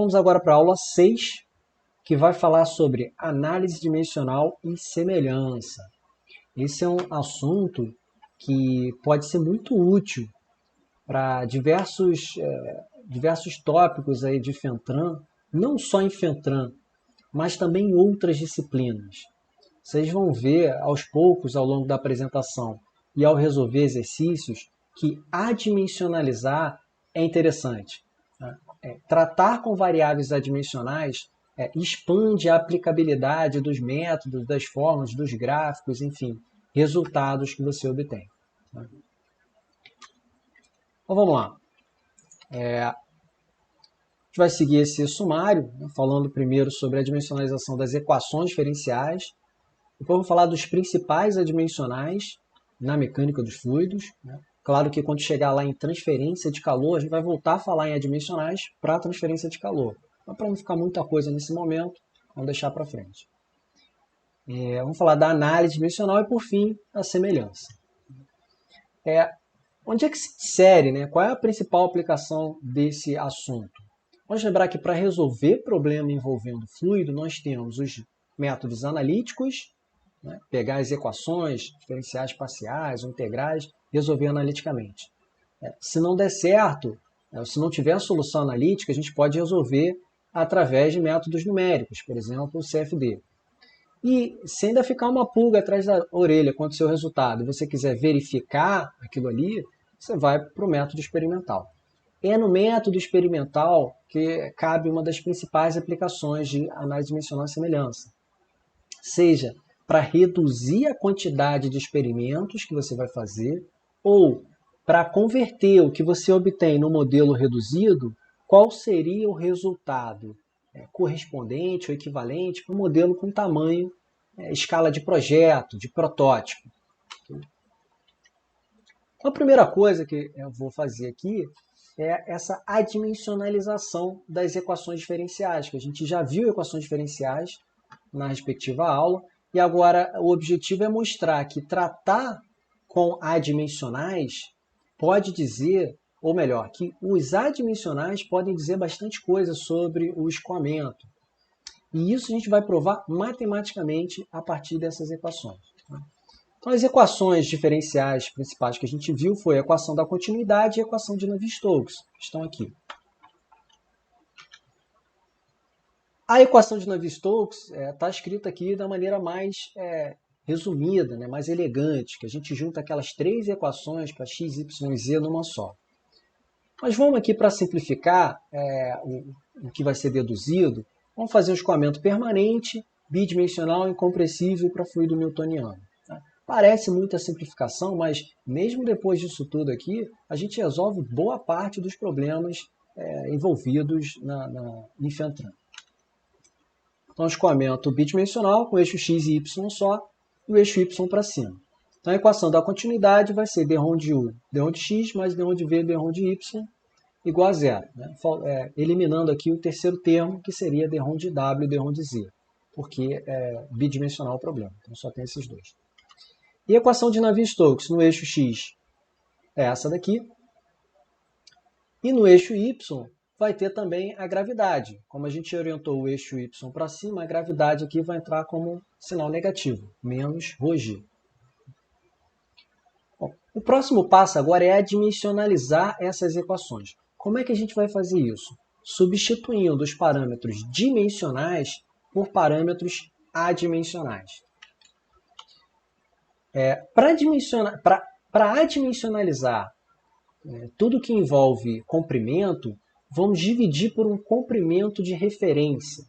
Vamos agora para a aula 6, que vai falar sobre análise dimensional e semelhança. Esse é um assunto que pode ser muito útil para diversos tópicos aí de Fentran, não só em Fentran, mas também em outras disciplinas. Vocês vão ver aos poucos ao longo da apresentação e ao resolver exercícios que adimensionalizar é interessante. Tratar com variáveis adimensionais expande a aplicabilidade dos métodos, das fórmulas, dos gráficos, enfim, resultados que você obtém. Então vamos lá. A gente vai seguir esse sumário, falando primeiro sobre a dimensionalização das equações diferenciais. Depois vamos falar dos principais adimensionais na mecânica dos fluidos. Claro que quando chegar lá em transferência de calor, a gente vai voltar a falar em adimensionais para transferência de calor. Mas para não ficar muita coisa nesse momento, vamos deixar para frente. Vamos falar da análise dimensional e, por fim, a semelhança. Onde é que se insere, né? Qual é a principal aplicação desse assunto? Vamos lembrar que para resolver problema envolvendo fluido, nós temos os métodos analíticos, pegar as equações diferenciais parciais ou integrais, resolver analiticamente. Se não der certo, se não tiver a solução analítica, a gente pode resolver através de métodos numéricos, por exemplo, o CFD. E se ainda ficar uma pulga atrás da orelha quanto ao seu resultado, e você quiser verificar aquilo ali, você vai para o método experimental. É no método experimental que cabe uma das principais aplicações de análise dimensional e semelhança. Seja para reduzir a quantidade de experimentos que você vai fazer, ou para converter o que você obtém no modelo reduzido, qual seria o resultado correspondente ou equivalente para um modelo com tamanho, escala de projeto, de protótipo. Então, a primeira coisa que eu vou fazer aqui é essa adimensionalização das equações diferenciais, que a gente já viu equações diferenciais na respectiva aula, e agora o objetivo é mostrar que tratar com adimensionais pode dizer, ou melhor, que os adimensionais podem dizer bastante coisa sobre o escoamento. E isso a gente vai provar matematicamente a partir dessas equações. Então, as equações diferenciais principais que a gente viu foi a equação da continuidade e a equação de Navier-Stokes, que estão aqui. A equação de Navier-Stokes está escrita aqui da maneira mais resumida, mais elegante, que a gente junta aquelas três equações para x, y e z numa só. Mas vamos aqui para simplificar o que vai ser deduzido, vamos fazer um escoamento permanente, bidimensional, incompressível para fluido newtoniano. Parece muita simplificação, mas mesmo depois disso tudo aqui, a gente resolve boa parte dos problemas envolvidos em Fentran. Então, escoamento bidimensional com eixo x e y só e o eixo y para cima. Então, a equação da continuidade vai ser d-ROM de u, d-ROM de x mais d-ROM de v, d-ROM de y igual a zero. Eliminando aqui o terceiro termo, que seria d-ROM de w e d-ROM de z, porque é bidimensional o problema. Então, só tem esses dois. E a equação de Navier-Stokes no eixo x é essa daqui. E no eixo y vai ter também a gravidade. Como a gente orientou o eixo y para cima, a gravidade aqui vai entrar como sinal negativo, menos ρg. Bom, o próximo passo agora é adimensionalizar essas equações. Como é que a gente vai fazer isso? Substituindo os parâmetros dimensionais por parâmetros adimensionais. Para adimensionalizar tudo que envolve comprimento, vamos dividir por um comprimento de referência.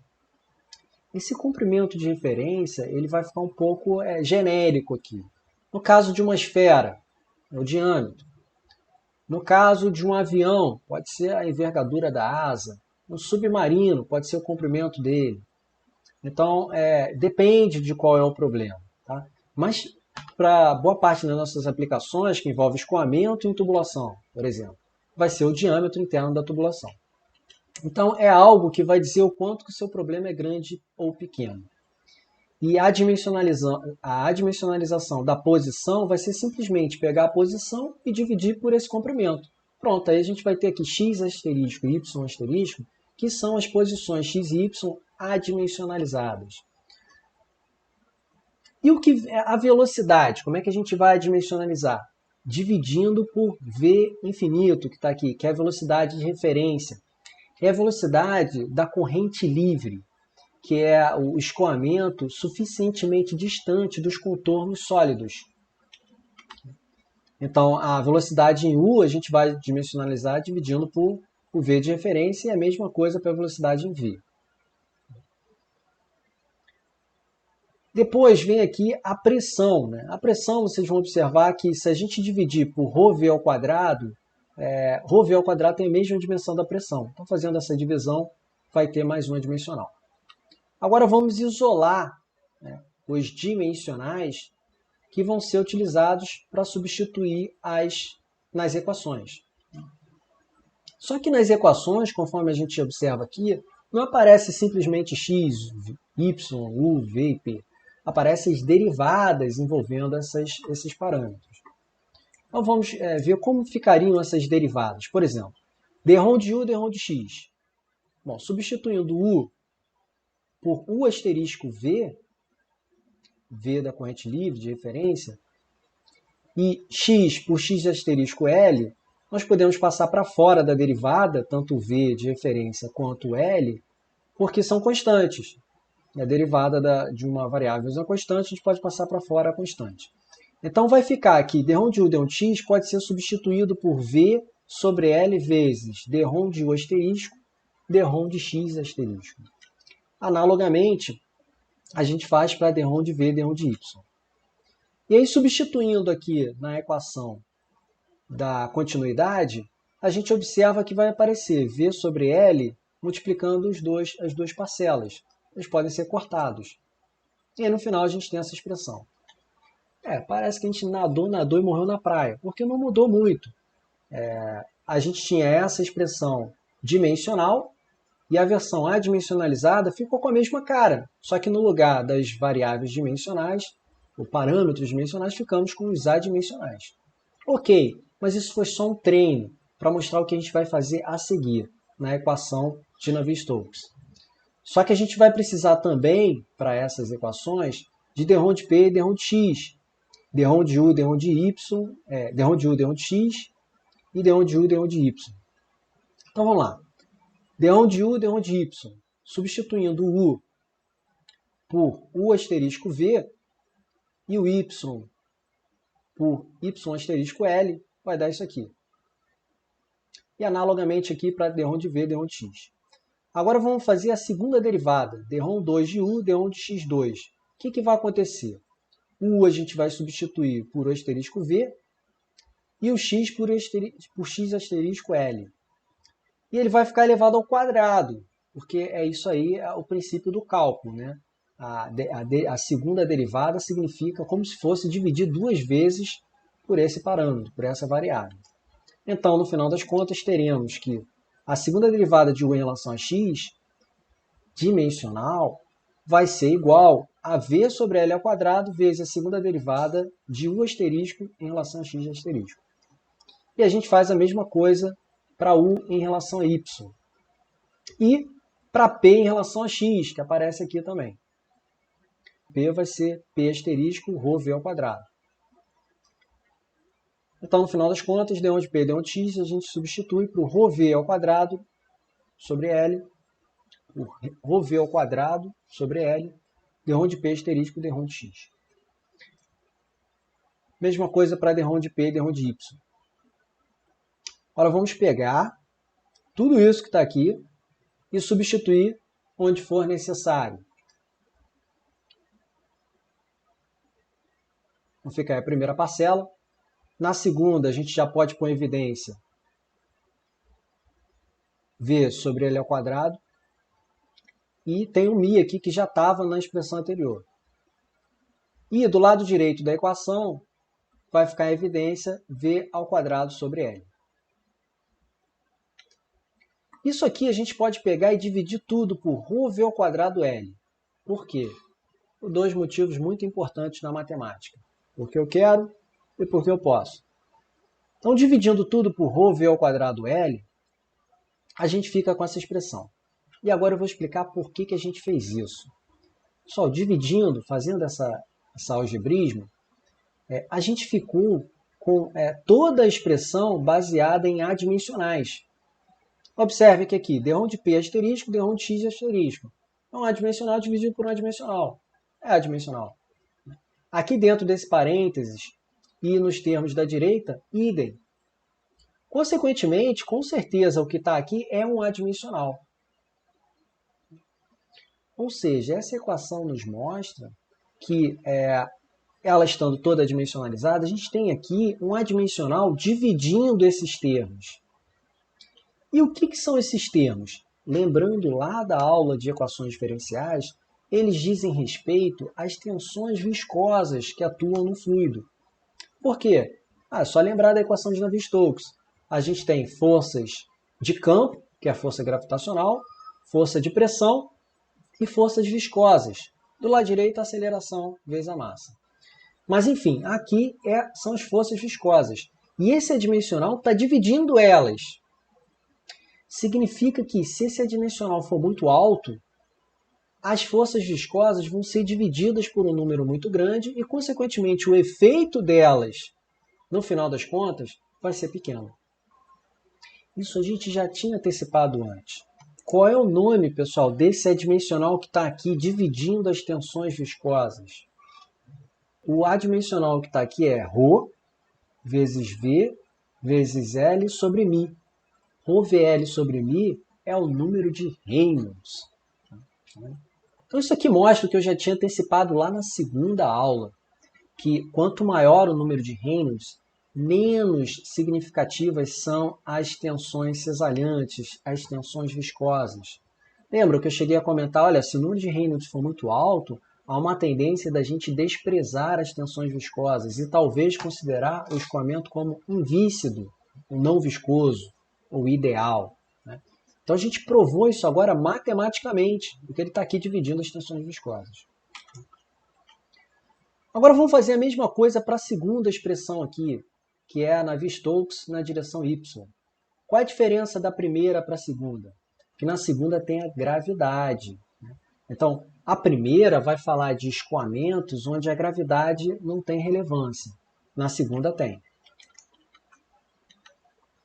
Esse comprimento de referência ele vai ficar um pouco genérico aqui. No caso de uma esfera, é o diâmetro. No caso de um avião, pode ser a envergadura da asa. No submarino, pode ser o comprimento dele. Então, depende de qual é o problema. Tá? Mas, para boa parte das nossas aplicações, que envolve escoamento e tubulação, por exemplo, vai ser o diâmetro interno da tubulação. Então, é algo que vai dizer o quanto que o seu problema é grande ou pequeno. E a adimensionalização da posição vai ser simplesmente pegar a posição e dividir por esse comprimento. Pronto, aí a gente vai ter aqui x asterisco e y asterisco, que são as posições x e y adimensionalizadas. E o que a velocidade, como é que a gente vai adimensionalizar? Dividindo por v infinito, que está aqui, que é a velocidade de referência. É a velocidade da corrente livre, que é o escoamento suficientemente distante dos contornos sólidos. Então, a velocidade em u a gente vai dimensionalizar dividindo por o v de referência, e a mesma coisa para a velocidade em v. Depois vem aqui a pressão, né? A pressão, vocês vão observar que se a gente dividir por ρv ao quadrado, ρv ao quadrado tem a mesma dimensão da pressão. Então, fazendo essa divisão, vai ter mais uma dimensional. Agora, vamos isolar, né, os dimensionais que vão ser utilizados para substituir nas equações. Só que nas equações, conforme a gente observa aqui, não aparece simplesmente x, y, u, v e p. Aparecem as derivadas envolvendo esses parâmetros. Então vamos ver como ficariam essas derivadas. Por exemplo, d-ROM de u, d-ROM de x. Bom, substituindo u por u asterisco v, v da corrente livre de referência, e x por x asterisco L, nós podemos passar para fora da derivada, tanto v de referência quanto L, porque são constantes. A derivada de uma variável é uma constante, a gente pode passar para fora a constante. Então vai ficar aqui, d-ROM de u, d-ROM de x pode ser substituído por v sobre L vezes d-ROM de u asterisco, d-ROM de x asterisco. Analogamente, a gente faz para d-ROM de v, d-ROM de y. E aí, substituindo aqui na equação da continuidade, a gente observa que vai aparecer v sobre L multiplicando as duas parcelas. Eles podem ser cortados. E aí, no final, a gente tem essa expressão. Parece que a gente nadou e morreu na praia, porque não mudou muito. A gente tinha essa expressão dimensional e a versão adimensionalizada ficou com a mesma cara, só que no lugar das variáveis dimensionais, ou parâmetros dimensionais, ficamos com os adimensionais. Ok, mas isso foi só um treino para mostrar o que a gente vai fazer a seguir na equação de Navier-Stokes. Só que a gente vai precisar também, para essas equações, de d-ROM de p e d-ROM de x, d-ROM de u, d-ROM de y, d-ROM de u, d-ROM de x e d-ROM de u, d-ROM de y. Então vamos lá. d-ROM de u, d-ROM de y, substituindo o u por u asterisco v e o y por y asterisco L, vai dar isso aqui. E analogamente aqui para d-ROM de v, d-ROM de x. Agora vamos fazer a segunda derivada, d-ROM 2 de u, d-ROM de x2. O que vai acontecer? O u a gente vai substituir por u asterisco v e o x por x asterisco L. E ele vai ficar elevado ao quadrado, porque é isso aí, é o princípio do cálculo, né? A segunda derivada significa como se fosse dividir duas vezes por esse parâmetro, por essa variável. Então, no final das contas, teremos que a segunda derivada de u em relação a x, dimensional, vai ser igual a v sobre L ao quadrado vezes a segunda derivada de u asterisco em relação a x asterisco. E a gente faz a mesma coisa para u em relação a y. E para p em relação a x, que aparece aqui também. P vai ser p asterisco rho v ao quadrado. Então, no final das contas, d1 de p e d1 de x, a gente substitui para o rho v ao quadrado sobre L, o rho v ao quadrado sobre L, d1 de p asterisco d1 de x. Mesma coisa para d1 de p e d1 de y. Agora vamos pegar tudo isso que está aqui e substituir onde for necessário. Então fica aí a primeira parcela. Na segunda, a gente já pode pôr em evidência v sobre L ao quadrado. E tem um μ aqui que já estava na expressão anterior. E do lado direito da equação, vai ficar em evidência v ao quadrado sobre L. Isso aqui a gente pode pegar e dividir tudo por rho v ao quadrado L. Por quê? Por dois motivos muito importantes na matemática. Porque eu quero e porque eu posso. Então, dividindo tudo por rho v ao quadrado L, a gente fica com essa expressão. E agora eu vou explicar por que a gente fez isso. Pessoal, dividindo, fazendo essa algebrismo, a gente ficou com toda a expressão baseada em adimensionais. Observe que aqui, d de P asterisco, d de X asterisco. É um adimensional dividido por um adimensional. É adimensional. Aqui dentro desse parênteses e nos termos da direita, idem. Consequentemente, com certeza, o que está aqui é um adimensional. Ou seja, essa equação nos mostra que, ela estando toda adimensionalizada, a gente tem aqui um adimensional dividindo esses termos. E o que são esses termos? Lembrando lá da aula de equações diferenciais, eles dizem respeito às tensões viscosas que atuam no fluido. Por quê? É só lembrar da equação de Navier-Stokes. A gente tem forças de campo, que é a força gravitacional, força de pressão e forças viscosas. Do lado direito, a aceleração vezes a massa. Mas, enfim, aqui são as forças viscosas. E esse adimensional está dividindo elas. Significa que, se esse adimensional for muito alto, as forças viscosas vão ser divididas por um número muito grande e, consequentemente, o efeito delas, no final das contas, vai ser pequeno. Isso a gente já tinha antecipado antes. Qual é o nome, pessoal, desse adimensional que está aqui dividindo as tensões viscosas? O adimensional que está aqui é ρ vezes V vezes L sobre μ. ρVL sobre μ é o número de Reynolds. Então isso aqui mostra o que eu já tinha antecipado lá na segunda aula, que quanto maior o número de Reynolds, menos significativas são as tensões cesalhantes, as tensões viscosas. Lembra que eu cheguei a comentar, olha, se o número de Reynolds for muito alto, há uma tendência da gente desprezar as tensões viscosas e talvez considerar o escoamento como invícido, não viscoso, ou ideal. Né? Então a gente provou isso agora matematicamente, porque ele está aqui dividindo as tensões viscosas. Agora vamos fazer a mesma coisa para a segunda expressão aqui, que é a Navier-Stokes na direção y. Qual é a diferença da primeira para a segunda? Que na segunda tem a gravidade. Né? Então, a primeira vai falar de escoamentos onde a gravidade não tem relevância. Na segunda tem.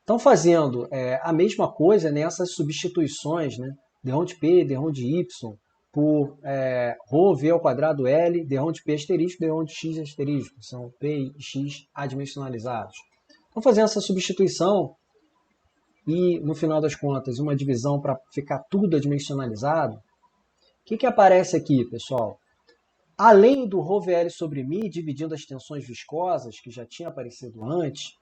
Então, fazendo a mesma coisa nessas substituições, né? d de P, d de Y, por ρ, V ao quadrado L, d de P asterisco, d de X asterisco. São P e X adimensionalizados. Então, fazendo essa substituição e, no final das contas, uma divisão para ficar tudo adimensionalizado, o que aparece aqui, pessoal? Além do ρVL sobre μ, dividindo as tensões viscosas, que já tinha aparecido antes,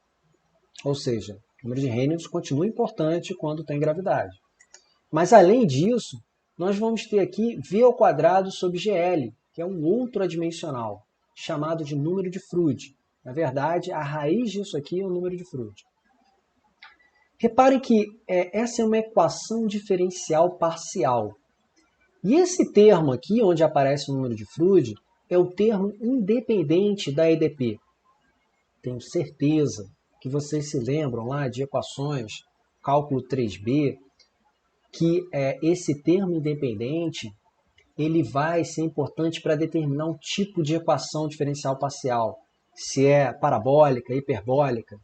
ou seja, o número de Reynolds continua importante quando tem gravidade. Mas, além disso, nós vamos ter aqui V ao quadrado sobre GL, que é um outro adimensional, chamado de número de Froude. Na verdade, a raiz disso aqui é o número de Froude. Reparem que essa é uma equação diferencial parcial. E esse termo aqui, onde aparece o número de Froude, é o termo independente da EDP. Tenho certeza que vocês se lembram lá de equações, cálculo 3b, que esse termo independente ele vai ser importante para determinar um tipo de equação diferencial parcial, se é parabólica, hiperbólica.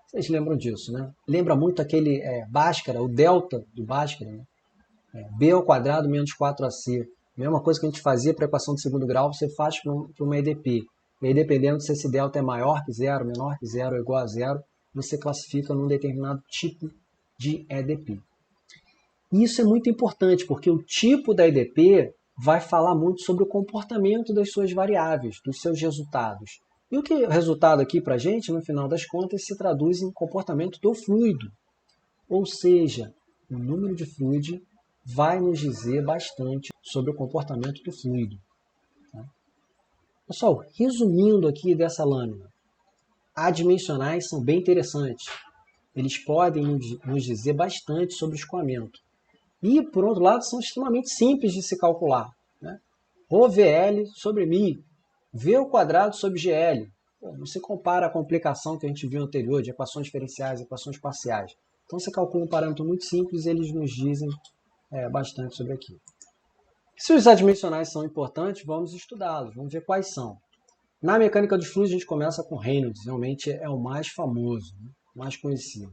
Vocês lembram disso, né? Lembra muito aquele Bhaskara, o delta do Bhaskara, né? B ao quadrado menos 4AC. Mesma coisa que a gente fazia para a equação de segundo grau, você faz para uma EDP. E aí, dependendo se esse delta é maior que zero, menor que zero ou igual a zero, você classifica num determinado tipo de EDP. E isso é muito importante, porque o tipo da EDP vai falar muito sobre o comportamento das suas variáveis, dos seus resultados. E o resultado aqui para a gente, no final das contas, se traduz em comportamento do fluido. Ou seja, o número de Froude vai nos dizer bastante sobre o comportamento do fluido. Pessoal, resumindo aqui dessa lâmina, adimensionais são bem interessantes. Eles podem nos dizer bastante sobre o escoamento. E, por outro lado, são extremamente simples de se calcular. Né? ρVL sobre μ, V ao quadrado sobre GL. Não se compara a complicação que a gente viu anterior de equações diferenciais e equações parciais. Então, você calcula um parâmetro muito simples e eles nos dizem bastante sobre aquilo. Se os adimensionais são importantes, vamos estudá-los, vamos ver quais são. Na mecânica dos fluidos, a gente começa com Reynolds, realmente é o mais famoso, né? Mais conhecido.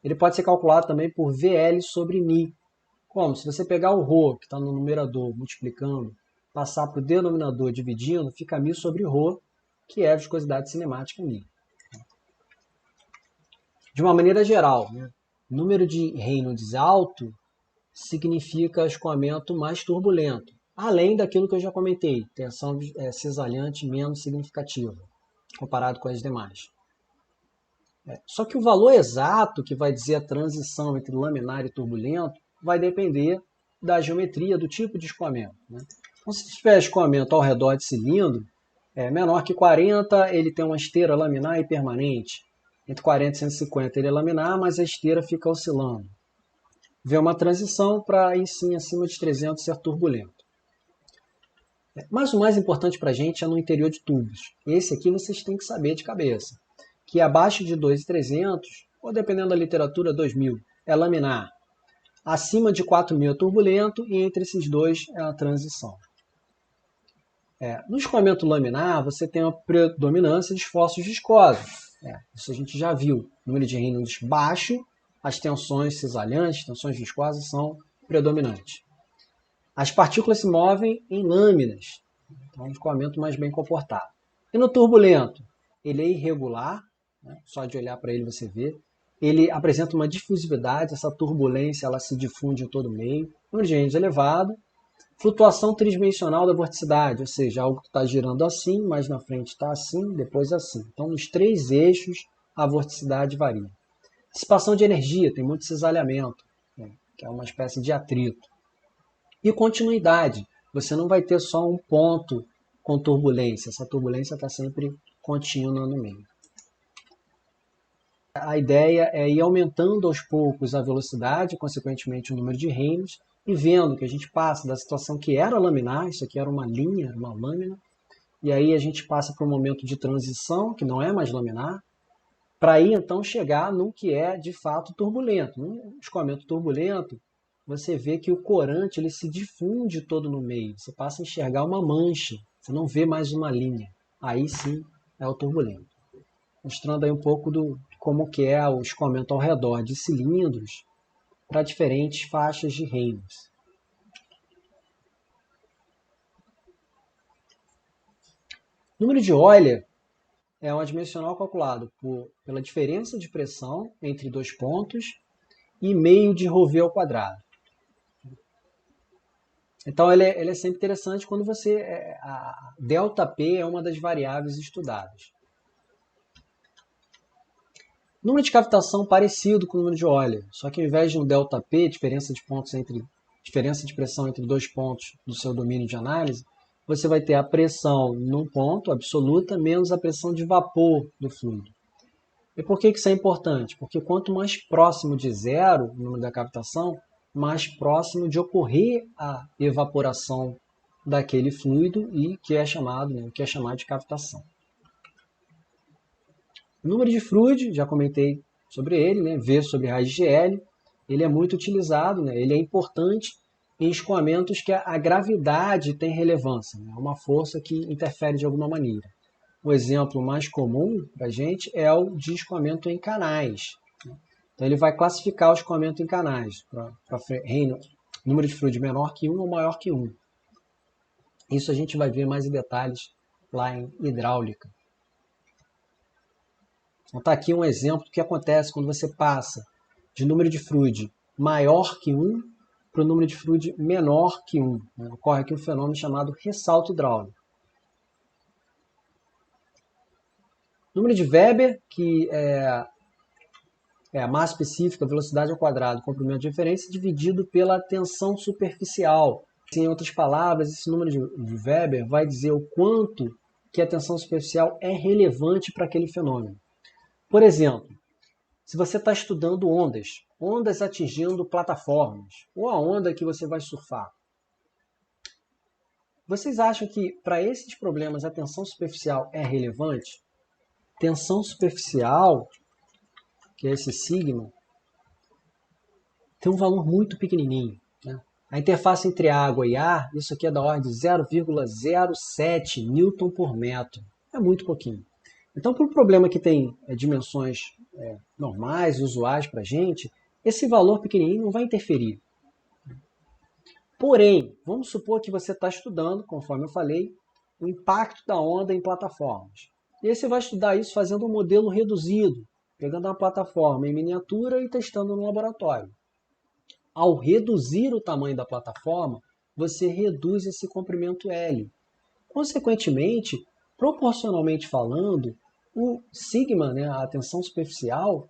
Ele pode ser calculado também por VL sobre μ. Como? Se você pegar o ρ, que está no numerador, multiplicando, passar para o denominador dividindo, fica μ sobre ρ, que é a viscosidade cinemática μ. De uma maneira geral, né? Número de Reynolds alto significa escoamento mais turbulento, além daquilo que eu já comentei, tensão cisalhante menos significativa, comparado com as demais. Só que o valor exato que vai dizer a transição entre laminar e turbulento vai depender da geometria, do tipo de escoamento, né? Então, se tiver escoamento ao redor de cilindro, menor que 40, ele tem uma esteira laminar e permanente. Entre 40 e 150 ele é laminar, mas a esteira fica oscilando. Vê uma transição para aí sim, acima de 300, ser turbulento. Mas o mais importante para a gente é no interior de tubos. Esse aqui vocês têm que saber de cabeça. Que abaixo de 2.300, ou dependendo da literatura, 2.000, é laminar. Acima de 4.000 é turbulento e entre esses dois é a transição. No escoamento laminar, você tem uma predominância de esforços viscosos. Isso a gente já viu. Número de Reynolds baixo, as tensões cisalhantes, tensões viscosas são predominantes. As partículas se movem em lâminas, então é um escoamento mais bem comportado. E no turbulento, ele é irregular, né? Só de olhar para ele você vê. Ele apresenta uma difusividade, essa turbulência ela se difunde em todo o meio. Número de Reynolds elevado. Flutuação tridimensional da vorticidade, ou seja, algo que está girando assim, mas na frente está assim, depois assim. Então, nos 3 eixos, a vorticidade varia. Dissipação de energia, tem muito cisalhamento, né, que é uma espécie de atrito. E continuidade, você não vai ter só um ponto com turbulência, essa turbulência está sempre contínua no meio. A ideia é ir aumentando aos poucos a velocidade, consequentemente o número de Reynolds, e vendo que a gente passa da situação que era laminar, isso aqui era uma linha, uma lâmina, e aí a gente passa para um momento de transição, que não é mais laminar, para aí então chegar no que é de fato turbulento. No escoamento turbulento, você vê que o corante ele se difunde todo no meio, você passa a enxergar uma mancha, você não vê mais uma linha. Aí sim é o turbulento. Mostrando aí um pouco do como que é o escoamento ao redor de cilindros para diferentes faixas de Reynolds. O número de Euler é um adimensional calculado pela diferença de pressão entre 2 pontos e meio de ρV ao quadrado. Então ele é sempre interessante quando você... a ΔP é uma das variáveis estudadas. Número de cavitação parecido com o número de Euler, só que ao invés de um ΔP, diferença de pressão entre 2 pontos do seu domínio de análise, você vai ter a pressão num ponto absoluta menos a pressão de vapor do fluido. E por que isso é importante? Porque quanto mais próximo de zero o número da cavitação, mais próximo de ocorrer a evaporação daquele fluido e que é chamado de cavitação. O número de Froude, já comentei sobre ele, né? V sobre raiz de L, ele é muito utilizado, né? Ele é importante em escoamentos que a gravidade tem relevância, né? É uma força que interfere de alguma maneira. O exemplo mais comum para a gente é o de escoamento em canais. Então ele vai classificar o escoamento em canais, para número de Froude menor que 1 ou maior que 1. Isso a gente vai ver mais em detalhes lá em hidráulica. Então está aqui um exemplo do que acontece quando você passa de número de Froude maior que 1 para o número de Froude menor que 1. Né? Ocorre aqui um fenômeno chamado ressalto hidráulico. Número de Weber, que é a massa específica, velocidade ao quadrado, comprimento de referência, dividido pela tensão superficial. Em outras palavras, esse número de Weber vai dizer o quanto que a tensão superficial é relevante para aquele fenômeno. Por exemplo, se você está estudando ondas atingindo plataformas, ou a onda que você vai surfar, vocês acham que para esses problemas a tensão superficial é relevante? Tensão superficial, que é esse sigma, tem um valor muito pequenininho, né? A interface entre água e ar, isso aqui é da ordem de 0,07 newton por metro. É muito pouquinho. Então, para um problema que tem dimensões normais, usuais para a gente, esse valor pequenininho não vai interferir. Porém, vamos supor que você está estudando, conforme eu falei, o impacto da onda em plataformas. E aí você vai estudar isso fazendo um modelo reduzido, pegando uma plataforma em miniatura e testando no laboratório. Ao reduzir o tamanho da plataforma, você reduz esse comprimento L. Consequentemente, proporcionalmente falando, o sigma, a tensão superficial,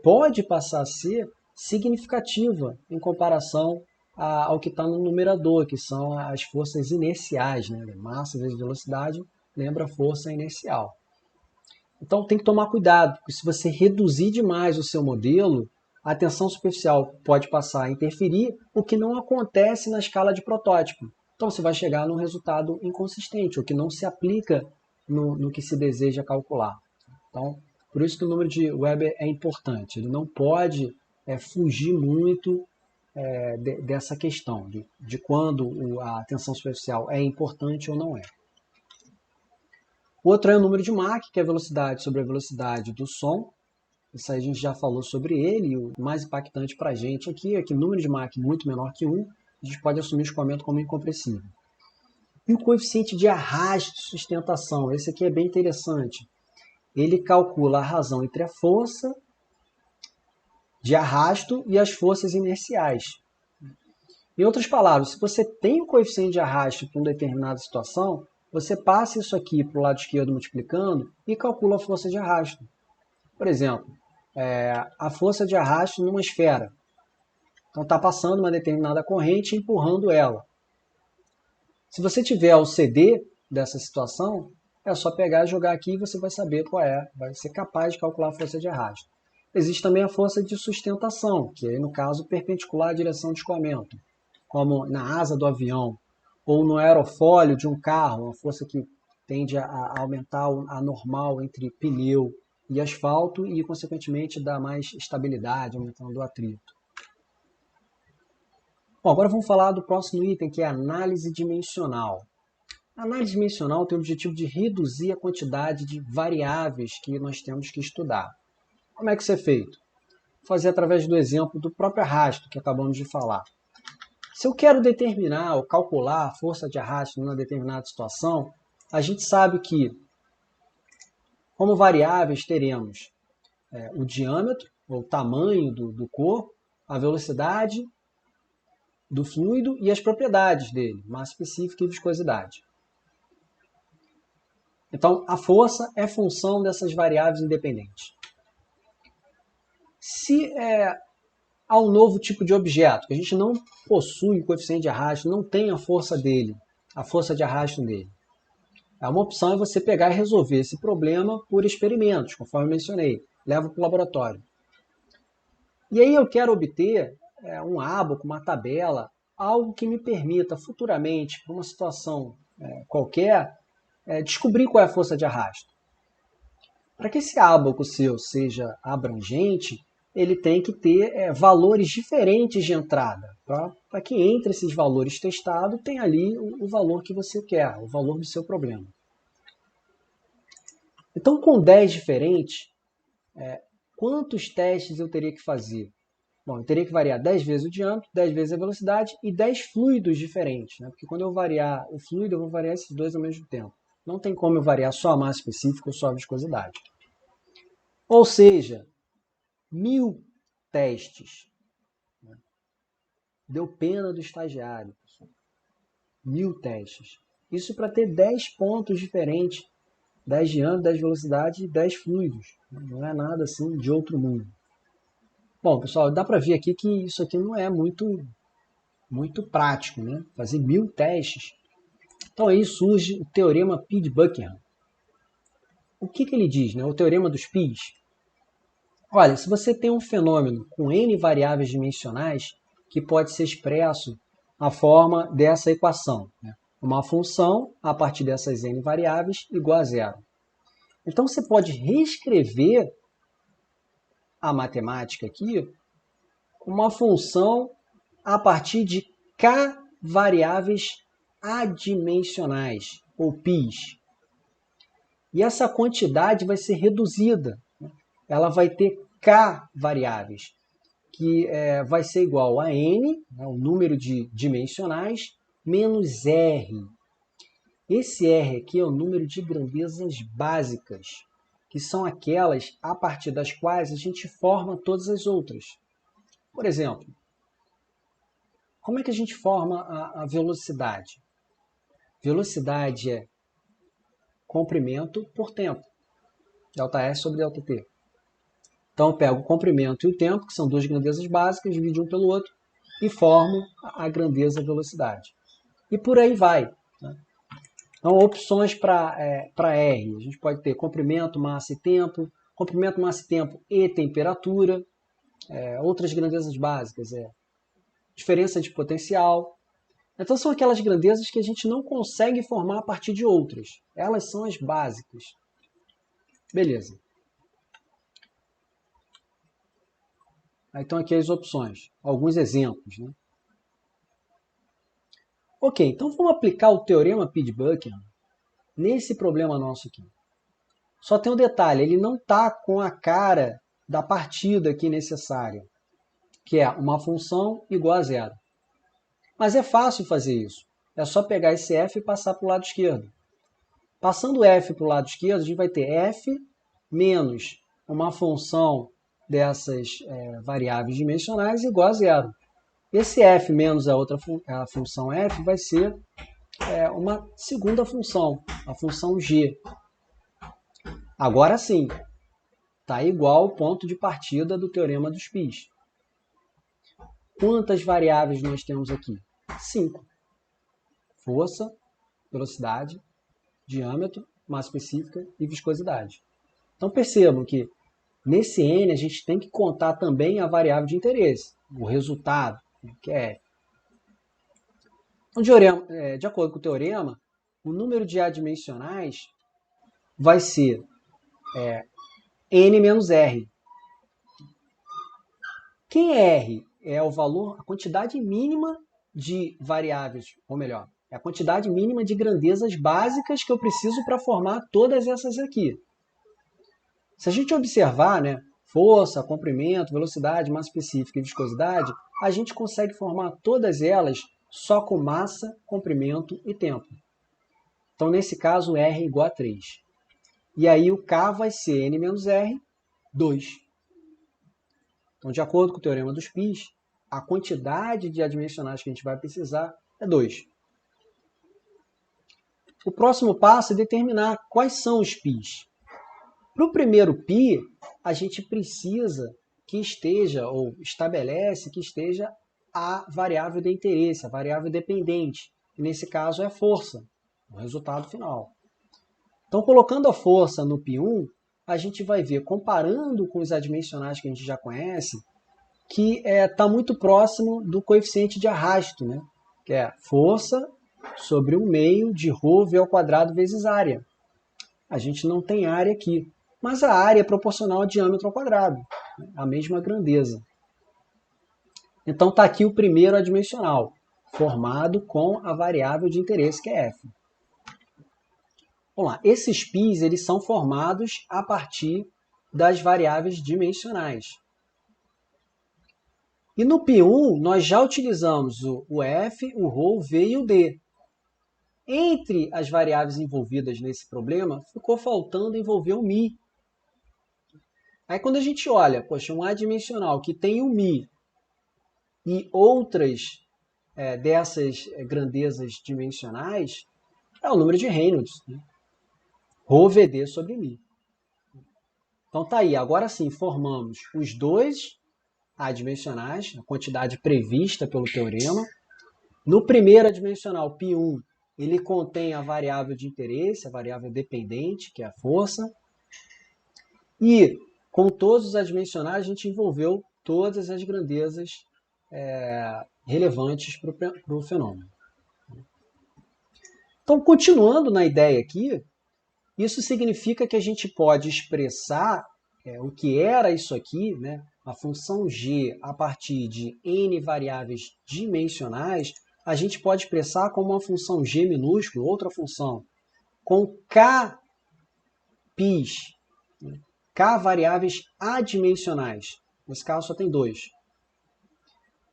pode passar a ser significativa em comparação ao que está no numerador, que são as forças inerciais, massa vezes velocidade, lembra a força inercial. Então tem que tomar cuidado, porque se você reduzir demais o seu modelo, a tensão superficial pode passar a interferir, o que não acontece na escala de protótipo. Então você vai chegar num resultado inconsistente, o que não se aplica no que se deseja calcular. Então, por isso que o número de Weber é importante. Ele não pode fugir muito dessa questão de quando a tensão superficial é importante ou não é. O outro é o número de Mach, que é a velocidade sobre a velocidade do som. Isso aí a gente já falou sobre ele, e o mais impactante para a gente aqui é que o número de Mach muito menor que 1, a gente pode assumir o escoamento como incompressível. E o coeficiente de arrasto de sustentação, esse aqui é bem interessante. Ele calcula a razão entre a força de arrasto e as forças inerciais. Em outras palavras, se você tem um coeficiente de arrasto para uma determinada situação, você passa isso aqui para o lado esquerdo multiplicando e calcula a força de arrasto. Por exemplo, a força de arrasto numa esfera. Então está passando uma determinada corrente e empurrando ela. Se você tiver o CD dessa situação, é só pegar e jogar aqui e você vai saber qual é, vai ser capaz de calcular a força de arrasto. Existe também a força de sustentação, que é, no caso, perpendicular à direção de escoamento, como na asa do avião, ou no aerofólio de um carro, uma força que tende a aumentar a normal entre pneu e asfalto e, consequentemente, dá mais estabilidade, aumentando o atrito. Bom, agora vamos falar do próximo item, que é a análise dimensional. A análise dimensional tem o objetivo de reduzir a quantidade de variáveis que nós temos que estudar. Como é que isso é feito? Vou fazer através do exemplo do próprio arrasto que acabamos de falar. Se eu quero determinar ou calcular a força de arrasto numa determinada situação, a gente sabe que, como variáveis, teremos o diâmetro, ou o tamanho do corpo, a velocidade do fluido e as propriedades dele, massa específica e viscosidade. Então, a força é função dessas variáveis independentes. Se há um novo tipo de objeto, que a gente não possui o coeficiente de arrasto, não tem a força dele, a força de arrasto dele, uma opção é você pegar e resolver esse problema por experimentos, conforme eu mencionei, leva para o laboratório. E aí eu quero obter um ábaco, uma tabela, algo que me permita futuramente, para uma situação qualquer, descobrir qual é a força de arrasto. Para que esse ábaco seu seja abrangente, ele tem que ter valores diferentes de entrada, para que entre esses valores testados tenha ali o valor que você quer, o valor do seu problema. Então, com 10 diferentes, quantos testes eu teria que fazer? Bom, eu teria que variar 10 vezes o diâmetro, 10 vezes a velocidade e 10 fluidos diferentes, porque quando eu variar o fluido, eu vou variar esses dois ao mesmo tempo. Não tem como eu variar só a massa específica ou só a viscosidade. Ou seja, 1000 testes. Deu pena do estagiário. 1000 testes. Isso para ter 10 pontos diferentes. 10 diâmetro, 10 velocidade e 10 fluidos. Não é nada assim de outro mundo. Bom, pessoal, dá para ver aqui que isso aqui não é muito prático, Fazer 1000 testes. Então aí surge o teorema Peade-Buckingham. O que ele diz, O teorema dos Pis. Olha, se você tem um fenômeno com n variáveis dimensionais, que pode ser expresso na forma dessa equação. Uma função a partir dessas n variáveis igual a zero. Então você pode reescrever a matemática aqui com uma função a partir de k variáveis adimensionais, ou πs. E essa quantidade vai ser reduzida. Ela vai ter k variáveis, que vai ser igual a n, né, o número de dimensionais, menos r. Esse r aqui é o número de grandezas básicas, que são aquelas a partir das quais a gente forma todas as outras. Por exemplo, como é que a gente forma a velocidade? Velocidade é comprimento por tempo, ΔS sobre ΔT. Então eu pego o comprimento e o tempo, que são duas grandezas básicas, divido um pelo outro e formo a grandeza velocidade. E por aí vai. Né? Então, opções para R. A gente pode ter comprimento, massa e tempo. Comprimento, massa e tempo e temperatura. Outras grandezas básicas diferença de potencial. Então são aquelas grandezas que a gente não consegue formar a partir de outras. Elas são as básicas. Beleza. Aí estão aqui as opções. Alguns exemplos. Né? Ok, então vamos aplicar o teorema Peat-Buckingham nesse problema nosso aqui. Só tem um detalhe, ele não está com a cara da partida aqui necessária, que é uma função igual a zero. Mas é fácil fazer isso. É só pegar esse f e passar para o lado esquerdo. Passando o f para o lado esquerdo, a gente vai ter f menos uma função dessas variáveis dimensionais igual a zero. Esse f menos a função f vai ser uma segunda função, a função g. Agora sim, está igual ao ponto de partida do teorema dos πs. Quantas variáveis nós temos aqui? 5. Força, velocidade, diâmetro, massa específica e viscosidade. Então percebam que nesse N a gente tem que contar também a variável de interesse, o resultado, que é F. Então, de acordo com o teorema, o número de adimensionais vai ser N menos R. Quem é R? É o valor, a quantidade mínima de variáveis, ou melhor, é a quantidade mínima de grandezas básicas que eu preciso para formar todas essas aqui. Se a gente observar, né, força, comprimento, velocidade, massa específica e viscosidade, a gente consegue formar todas elas só com massa, comprimento e tempo. Então, nesse caso, R é igual a 3. E aí o K vai ser N menos R, 2. Então, de acordo com o teorema dos πs, a quantidade de adimensionais que a gente vai precisar é 2. O próximo passo é determinar quais são os πs. Para o primeiro π, a gente precisa que esteja, ou estabelece que esteja a variável de interesse, a variável dependente. E nesse caso é a força, o resultado final. Então, colocando a força no π1, a gente vai ver, comparando com os adimensionais que a gente já conhece, que está muito próximo do coeficiente de arrasto, né? Que é força sobre 1/2 de ρ ao quadrado vezes área. A gente não tem área aqui, mas a área é proporcional ao diâmetro ao quadrado, né? A mesma grandeza. Então está aqui o primeiro adimensional, formado com a variável de interesse, que é f. Vamos lá, esses πs eles são formados a partir das variáveis dimensionais. E no π1, nós já utilizamos o f, o ρ, o v e o d. Entre as variáveis envolvidas nesse problema, ficou faltando envolver o μ. Aí quando a gente olha, poxa, um adimensional que tem o μ e outras dessas grandezas dimensionais, é o número de Reynolds, né? ρ/VD sobre μ. Então tá aí, agora sim, formamos os dois adimensionais, a quantidade prevista pelo teorema. No primeiro adimensional, π1, ele contém a variável de interesse, a variável dependente, que é a força. E com todos os adimensionais, a gente envolveu todas as grandezas relevantes para o fenômeno. Então, continuando na ideia aqui, isso significa que a gente pode expressar o que era isso aqui, né, a função g a partir de n variáveis dimensionais, a gente pode expressar como uma função g minúsculo, outra função, com k πs, k variáveis adimensionais. Nesse caso só tem 2.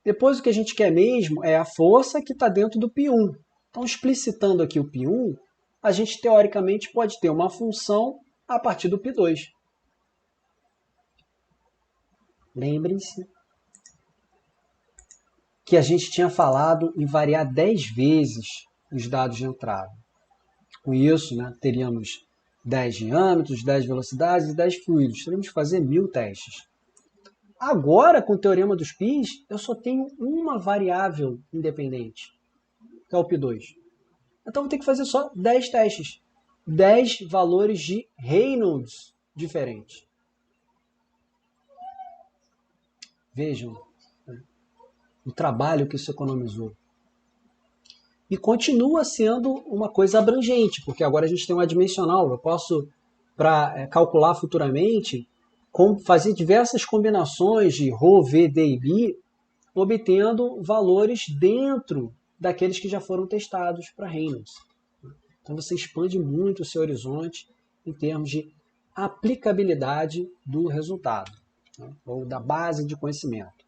Depois o que a gente quer mesmo é a força que está dentro do π1. Então, explicitando aqui o π1, a gente teoricamente pode ter uma função a partir do π2. Lembrem-se que a gente tinha falado em variar 10 vezes os dados de entrada. Com isso, teríamos 10 diâmetros, 10 velocidades e 10 fluidos. Teríamos que fazer 1000 testes. Agora, com o teorema dos πs, eu só tenho uma variável independente, que é o π2. Então, vou ter que fazer só 10 testes. 10 valores de Reynolds diferentes. Vejam o trabalho que isso economizou. E continua sendo uma coisa abrangente, porque agora a gente tem uma dimensional. Eu posso, para calcular futuramente, fazer diversas combinações de ρ, v, d e b, obtendo valores dentro daqueles que já foram testados para Reynolds. Então você expande muito o seu horizonte em termos de aplicabilidade do resultado, ou da base de conhecimento.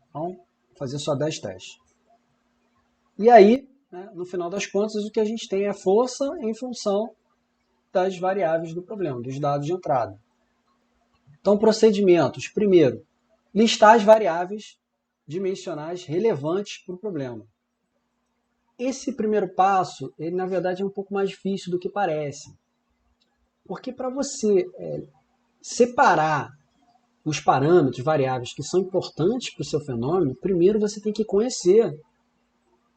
Então, vou fazer só 10 testes. E aí, no final das contas, o que a gente tem é força em função das variáveis do problema, dos dados de entrada. Então, procedimentos. Primeiro, listar as variáveis dimensionais relevantes para o problema. Esse primeiro passo, ele na verdade é um pouco mais difícil do que parece. Porque para você separar os parâmetros, variáveis que são importantes para o seu fenômeno, primeiro você tem que conhecer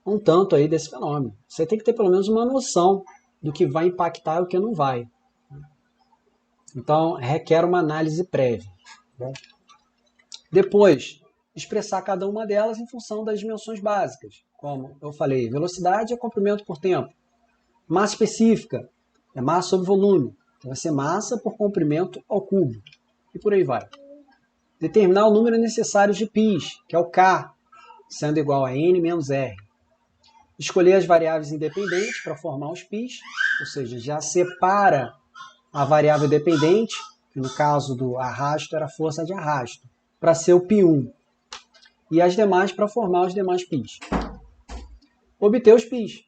um tanto aí desse fenômeno. Você tem que ter pelo menos uma noção do que vai impactar e o que não vai. Então, requer uma análise prévia. Bom? Depois, expressar cada uma delas em função das dimensões básicas. Como eu falei, velocidade é comprimento por tempo. Massa específica é massa sobre volume. Então, vai ser massa por comprimento ao cubo. E por aí vai. Determinar o número necessário de πs, que é o K, sendo igual a N menos R. Escolher as variáveis independentes para formar os πs, ou seja, já separa a variável dependente, que no caso do arrasto era a força de arrasto, para ser o π1. E as demais para formar os demais πs. Obter os πs,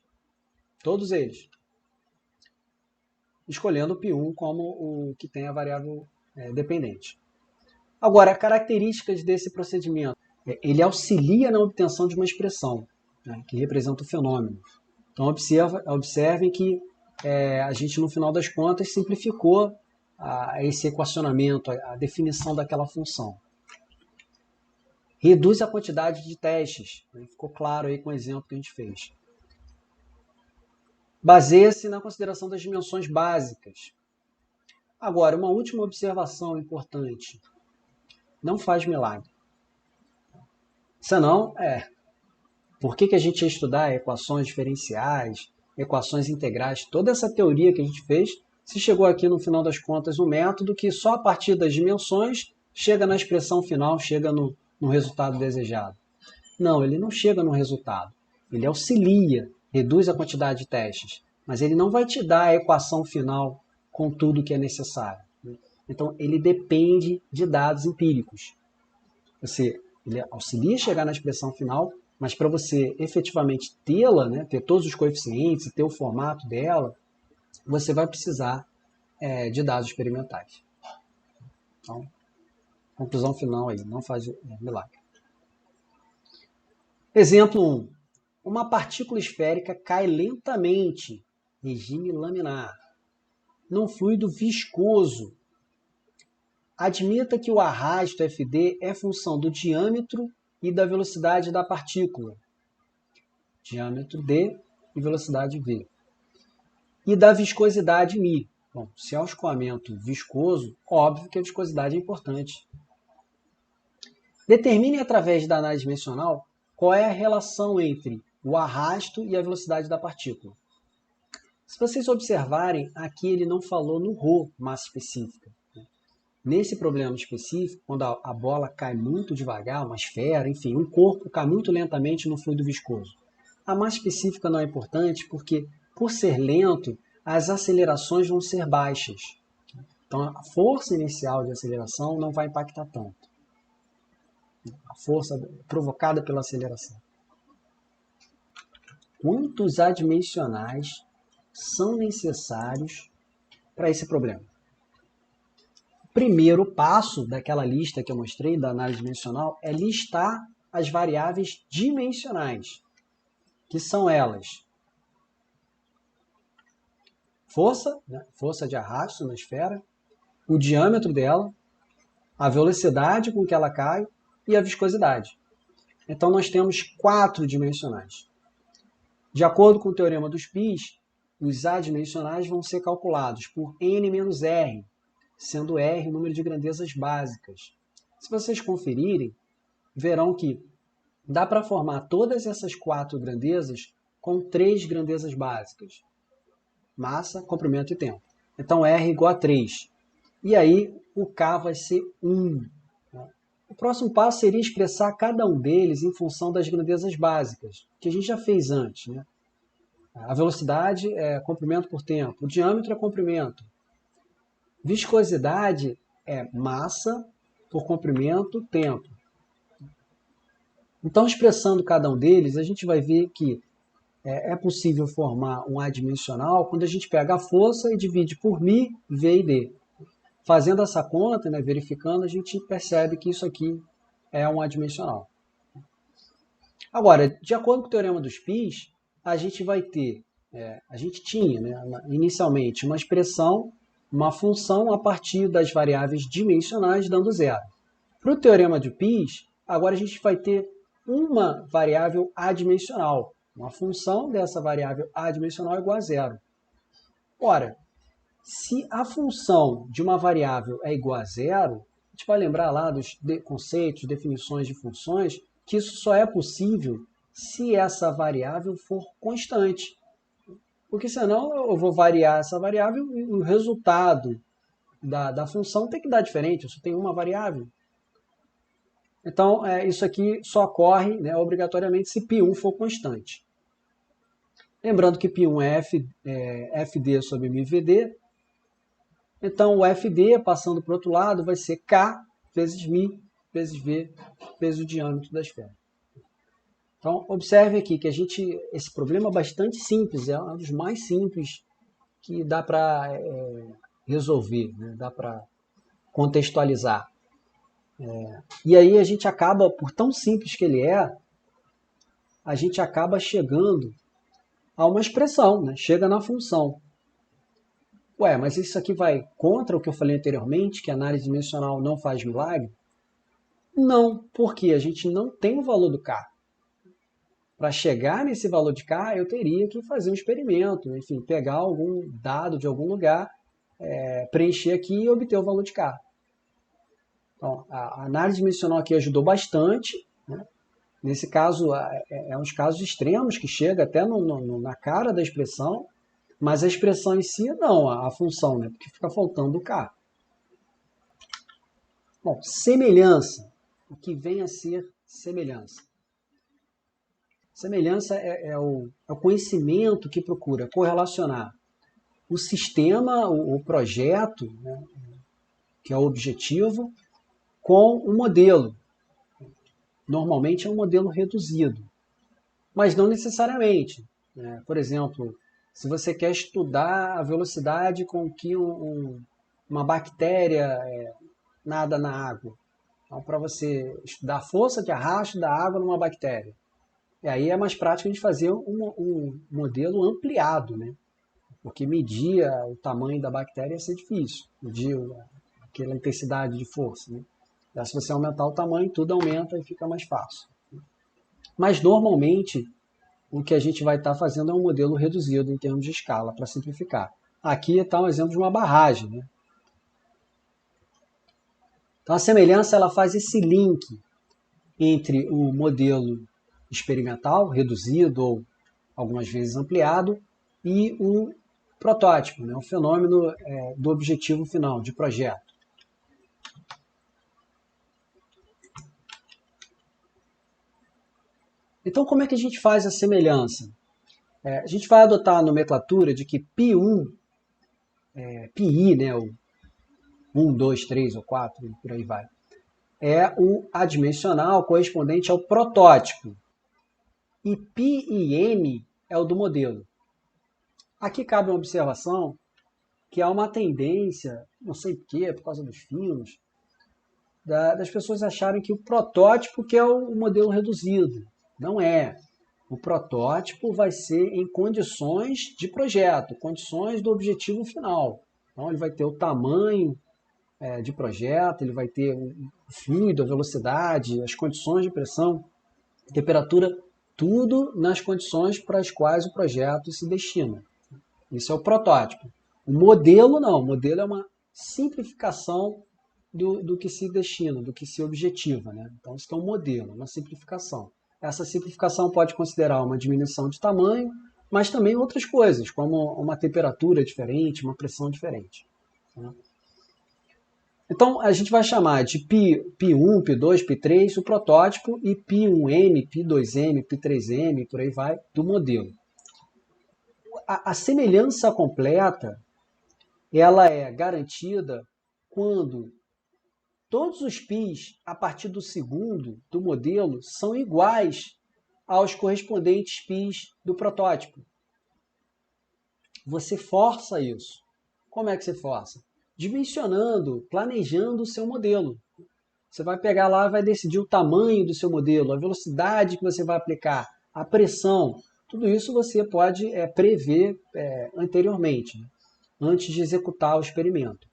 todos eles. Escolhendo o π1 como o que tem a variável dependente. Agora, características desse procedimento. Ele auxilia na obtenção de uma expressão, que representa o fenômeno. Então, observem que a gente, no final das contas, simplificou esse equacionamento, a definição daquela função. Reduz a quantidade de testes. Ficou claro aí com o exemplo que a gente fez. Baseia-se na consideração das dimensões básicas. Agora, uma última observação importante. Não faz milagre. Senão, por que a gente ia estudar equações diferenciais, equações integrais, toda essa teoria que a gente fez, se chegou aqui no final das contas um método que só a partir das dimensões chega na expressão final, chega no resultado desejado. Não, ele não chega no resultado. Ele auxilia, reduz a quantidade de testes, mas ele não vai te dar a equação final com tudo que é necessário. Então, ele depende de dados empíricos. Ele auxilia a chegar na expressão final, mas para você efetivamente tê-la, ter todos os coeficientes, ter o formato dela, você vai precisar de dados experimentais. Então, conclusão final aí, não faz milagre. Exemplo 1. Uma partícula esférica cai lentamente, regime laminar, num fluido viscoso. Admita que o arrasto Fd é função do diâmetro e da velocidade da partícula. Diâmetro d e velocidade v. E da viscosidade μ. Bom, se é um escoamento viscoso, óbvio que a viscosidade é importante. Determine através da análise dimensional qual é a relação entre o arrasto e a velocidade da partícula. Se vocês observarem, aqui ele não falou no ρ, massa específica. Nesse problema específico, quando a bola cai muito devagar, uma esfera, enfim, um corpo cai muito lentamente no fluido viscoso. A massa específica não é importante porque, por ser lento, as acelerações vão ser baixas. Então, a força inicial de aceleração não vai impactar tanto. A força provocada pela aceleração. Quantos adimensionais são necessários para esse problema? O primeiro passo daquela lista que eu mostrei, da análise dimensional, é listar as variáveis dimensionais, que são elas: força, né? Força de arrasto na esfera, o diâmetro dela, a velocidade com que ela cai e a viscosidade. Então, nós temos 4 dimensionais. De acordo com o teorema dos πs, os adimensionais vão ser calculados por n menos r, sendo r o número de grandezas básicas. Se vocês conferirem, verão que dá para formar todas essas 4 grandezas com 3 grandezas básicas: massa, comprimento e tempo. Então, R igual a 3. E aí, o K vai ser 1. O próximo passo seria expressar cada um deles em função das grandezas básicas, que a gente já fez antes, né? A velocidade é comprimento por tempo, o diâmetro é comprimento. Viscosidade é massa por comprimento, tempo. Então, expressando cada um deles, a gente vai ver que é possível formar um adimensional quando a gente pega a força e divide por μ, V e D. Fazendo essa conta, né, verificando, a gente percebe que isso aqui é um adimensional. Agora, de acordo com o teorema dos πs, a gente vai ter, a gente tinha, né, inicialmente uma expressão, uma função a partir das variáveis dimensionais dando zero. Para o teorema de πs, agora a gente vai ter uma variável adimensional, uma função dessa variável adimensional igual a zero. Ora, se a função de uma variável é igual a zero, a gente vai lembrar lá dos conceitos, definições de funções, que isso só é possível se essa variável for constante. Porque senão eu vou variar essa variável e o resultado da função tem que dar diferente, eu só tenho uma variável. Então, isso aqui só ocorre, né, obrigatoriamente se π1 for constante. Lembrando que π1 é fd sobre μvd. Então, o fd, passando para o outro lado, vai ser k vezes μ vezes v vezes o diâmetro da esfera. Então, observe aqui que esse problema é bastante simples, é um dos mais simples que dá para resolver, né? Dá para contextualizar. E aí a gente acaba, por tão simples que ele é, a gente acaba chegando a uma expressão, né? Chega na função. Ué, mas isso aqui vai contra o que eu falei anteriormente, que a análise dimensional não faz milagre? Não, porque a gente não tem o valor do K. Para chegar nesse valor de K, eu teria que fazer um experimento, enfim, pegar algum dado de algum lugar, preencher aqui e obter o valor de K. Então, a análise dimensional aqui ajudou bastante, né? Nesse caso, uns casos extremos que chega até na cara da expressão, mas a expressão em si não, a função, né? Porque fica faltando o K. Bom, semelhança. O que vem a ser semelhança? Semelhança é o conhecimento que procura correlacionar o sistema, o projeto, né, que é o objetivo, com o modelo. Normalmente é um modelo reduzido, mas não necessariamente. Né? Por exemplo, se você quer estudar a velocidade com que uma bactéria nada na água, então, para você estudar a força de arrasto da água numa bactéria, e aí é mais prático a gente fazer um modelo ampliado, né? Porque medir o tamanho da bactéria ia ser difícil, medir aquela intensidade de força, né? E se você aumentar o tamanho, tudo aumenta e fica mais fácil. Mas normalmente o que a gente vai estar fazendo é um modelo reduzido em termos de escala, para simplificar. Aqui está um exemplo de uma barragem, né? Então a semelhança ela faz esse link entre o modelo experimental, reduzido ou algumas vezes ampliado, e protótipo, né? O fenômeno do objetivo final, de projeto. Então, como é que a gente faz a semelhança? A gente vai adotar a nomenclatura de que Π1, Πi, né, o 1, 2, 3 ou 4, e por aí vai, é o adimensional correspondente ao protótipo. E Π e M é o do modelo. Aqui cabe uma observação que há uma tendência, não sei porquê, por causa dos filmes, das pessoas acharem que o protótipo que é o modelo reduzido. Não é. O protótipo vai ser em condições de projeto, condições do objetivo final. Então, ele vai ter o tamanho de projeto, ele vai ter o fluido, a velocidade, as condições de pressão, temperatura, tudo nas condições para as quais o projeto se destina. Isso é o protótipo. O modelo não, o modelo é uma simplificação do que se destina, do que se objetiva, né? Então, isso é um modelo, uma simplificação. Essa simplificação pode considerar uma diminuição de tamanho, mas também outras coisas, como uma temperatura diferente, uma pressão diferente. Então, a gente vai chamar de Π1, Π2, Π3 o protótipo e Π1M, Π2M, Π3M, por aí vai, do modelo. A semelhança completa, ela é garantida quando todos os πs, a partir do segundo do modelo, são iguais aos correspondentes πs do protótipo. Você força isso. Como é que você força? Dimensionando, planejando o seu modelo. Você vai pegar lá e vai decidir o tamanho do seu modelo, a velocidade que você vai aplicar, a pressão. Tudo isso você pode prever anteriormente, né? Antes de executar o experimento.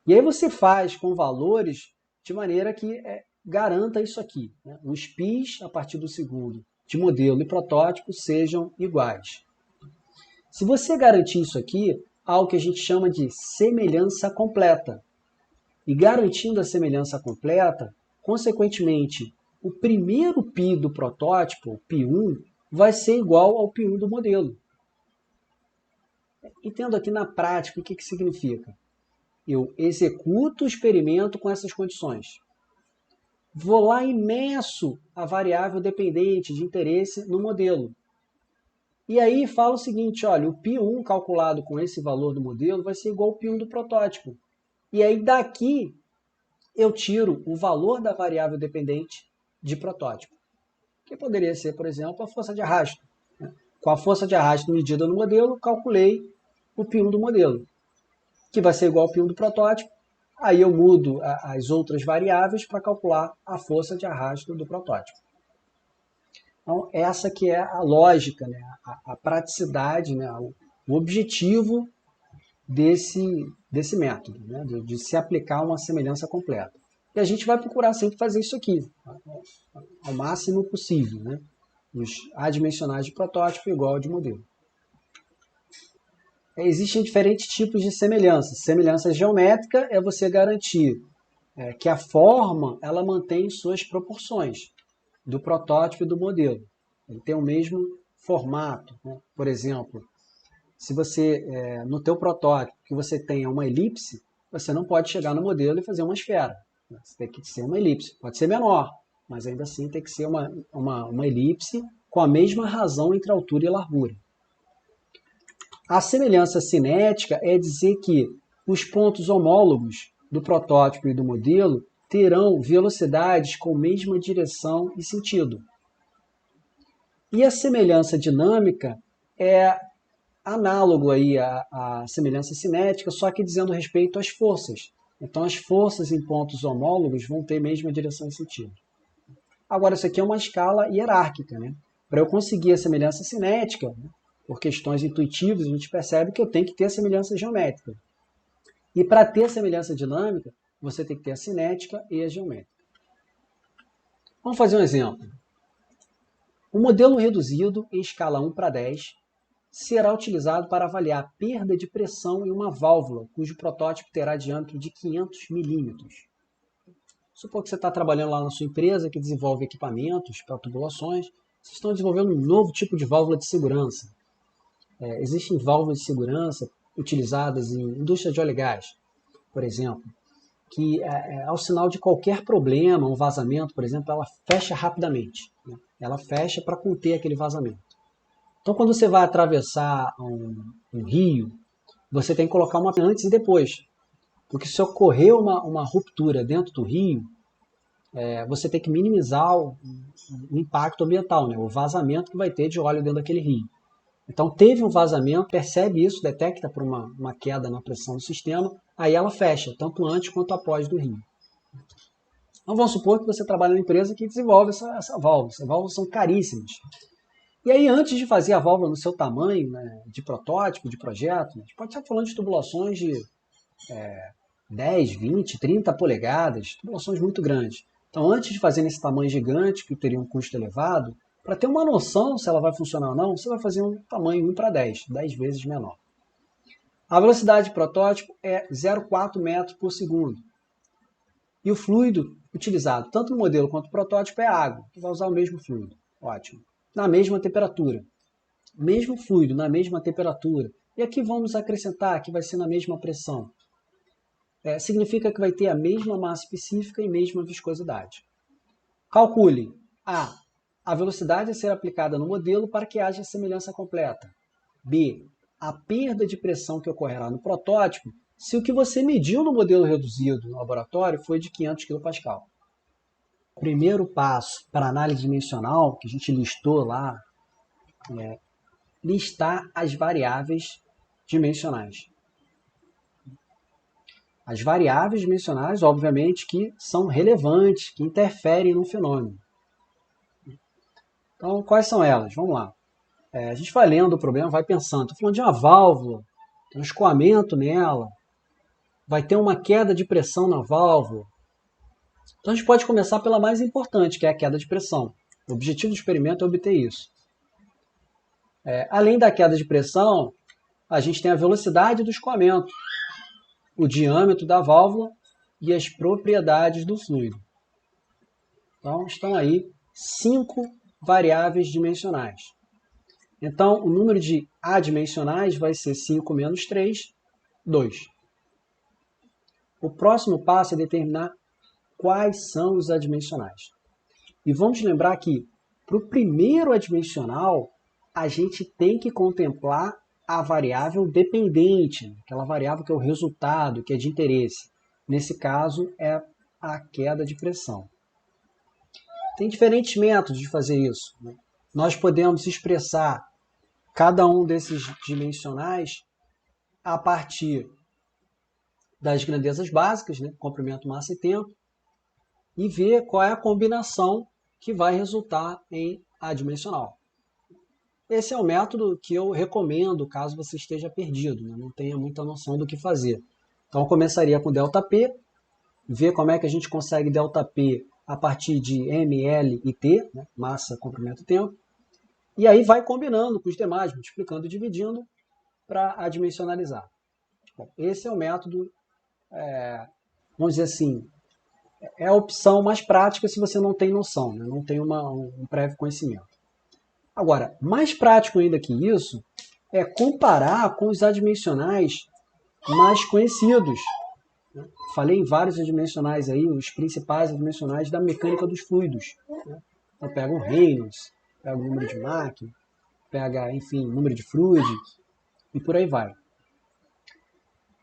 E aí você faz com valores de maneira que garanta isso aqui, né? Os πs, a partir do segundo, de modelo e protótipo, sejam iguais. Se você garantir isso aqui, há o que a gente chama de semelhança completa. E garantindo a semelhança completa, consequentemente, o primeiro π do protótipo, Π1, vai ser igual ao Π1 do modelo. Entendo aqui na prática o que significa. Eu executo o experimento com essas condições. Vou lá e meço a variável dependente de interesse no modelo. E aí falo o seguinte, olha, o Π1 calculado com esse valor do modelo vai ser igual ao Π1 do protótipo. E aí daqui eu tiro o valor da variável dependente de protótipo. Que poderia ser, por exemplo, a força de arrasto. Com a força de arrasto medida no modelo, calculei o Π1 do modelo, que vai ser igual ao Π1 do protótipo. Aí eu mudo as outras variáveis para calcular a força de arrasto do protótipo. Então, essa que é a lógica, né? A praticidade, né? O objetivo desse método, né? De se aplicar uma semelhança completa. E a gente vai procurar sempre fazer isso aqui, ao máximo possível, né? Os adimensionais de protótipo igual ao de modelo. Existem diferentes tipos de semelhança. Semelhança geométrica é você garantir que a forma ela mantém suas proporções do protótipo e do modelo. Ele tem o mesmo formato, né? Por exemplo, se você, no teu protótipo, que você tenha uma elipse, você não pode chegar no modelo e fazer uma esfera. Você tem que ser uma elipse. Pode ser menor, mas ainda assim tem que ser uma elipse com a mesma razão entre altura e largura. A semelhança cinética é dizer que os pontos homólogos do protótipo e do modelo terão velocidades com a mesma direção e sentido. E a semelhança dinâmica é análogo aí à semelhança cinética, só que dizendo respeito às forças. Então, as forças em pontos homólogos vão ter a mesma direção e sentido. Agora, isso aqui é uma escala hierárquica, né? Para eu conseguir a semelhança cinética, por questões intuitivas, a gente percebe que eu tenho que ter a semelhança geométrica. E para ter a semelhança dinâmica, você tem que ter a cinética e a geométrica. Vamos fazer um exemplo. O modelo reduzido em escala 1 para 10 será utilizado para avaliar a perda de pressão em uma válvula, cujo protótipo terá diâmetro de 500 milímetros. Supor que você está trabalhando lá na sua empresa, que desenvolve equipamentos para tubulações, vocês estão desenvolvendo um novo tipo de válvula de segurança. Existem válvulas de segurança utilizadas em indústria de óleo e gás, por exemplo, que ao sinal de qualquer problema, um vazamento, por exemplo, ela fecha rapidamente, né? Ela fecha para conter aquele vazamento. Então, quando você vai atravessar um rio, você tem que colocar uma antes e depois, porque se ocorrer uma ruptura dentro do rio, você tem que minimizar o impacto ambiental, né? O vazamento que vai ter de óleo dentro daquele rio. Então, teve um vazamento, percebe isso, detecta por uma queda na pressão do sistema, aí ela fecha, tanto antes quanto após do rio. Então, vamos supor que você trabalha numa empresa que desenvolve essa válvula. Essas válvulas são caríssimas. E aí, antes de fazer a válvula no seu tamanho, né, de protótipo, de projeto, a gente pode estar falando de tubulações de 10, 20, 30 polegadas, tubulações muito grandes. Então, antes de fazer nesse tamanho gigante, que teria um custo elevado, para ter uma noção se ela vai funcionar ou não, você vai fazer um tamanho 1 para 10, 10 vezes menor. A velocidade de protótipo é 0,4 metros por segundo. E o fluido utilizado, tanto no modelo quanto no protótipo, é água, que vai usar o mesmo fluido. Ótimo. Na mesma temperatura. Mesmo fluido, na mesma temperatura. E aqui vamos acrescentar que vai ser na mesma pressão. Significa que vai ter a mesma massa específica e mesma viscosidade. Calcule a velocidade a ser aplicada no modelo para que haja semelhança completa. B, a perda de pressão que ocorrerá no protótipo se o que você mediu no modelo reduzido no laboratório foi de 500 kPa. O primeiro passo para a análise dimensional, que a gente listou lá, é listar as variáveis dimensionais. As variáveis dimensionais, obviamente, que são relevantes, que interferem no fenômeno. Então, quais são elas? Vamos lá. A gente vai lendo o problema, vai pensando. Estou falando de uma válvula, tem um escoamento nela, vai ter uma queda de pressão na válvula. Então, a gente pode começar pela mais importante, que é a queda de pressão. O objetivo do experimento é obter isso. Além da queda de pressão, a gente tem a velocidade do escoamento, o diâmetro da válvula e as propriedades do fluido. Então, estão aí 5 variáveis dimensionais. Então, o número de adimensionais vai ser 5 menos 3, 2. O próximo passo é determinar quais são os adimensionais. E vamos lembrar que, para o primeiro adimensional, a gente tem que contemplar a variável dependente, aquela variável que é o resultado, que é de interesse. Nesse caso, é a queda de pressão. Tem diferentes métodos de fazer isso. Nós podemos expressar cada um desses dimensionais a partir das grandezas básicas, né? Comprimento, massa e tempo, e ver qual é a combinação que vai resultar em adimensional. Esse é o método que eu recomendo caso você esteja perdido, né? Não tenha muita noção do que fazer. Então, eu começaria com ΔP, ver como é que a gente consegue ΔP a partir de ml e t, né? Massa, comprimento e tempo, e aí vai combinando com os demais, multiplicando e dividindo para adimensionalizar. Bom, esse é o método, vamos dizer assim, é a opção mais prática se você não tem noção, né? Não tem um prévio conhecimento. Agora, mais prático ainda que isso, é comparar com os adimensionais mais conhecidos. Falei em vários adimensionais aí, os principais adimensionais da mecânica dos fluidos. Então, pega o Reynolds, pega o número de Mach, pega, enfim, o número de Fluid, e por aí vai.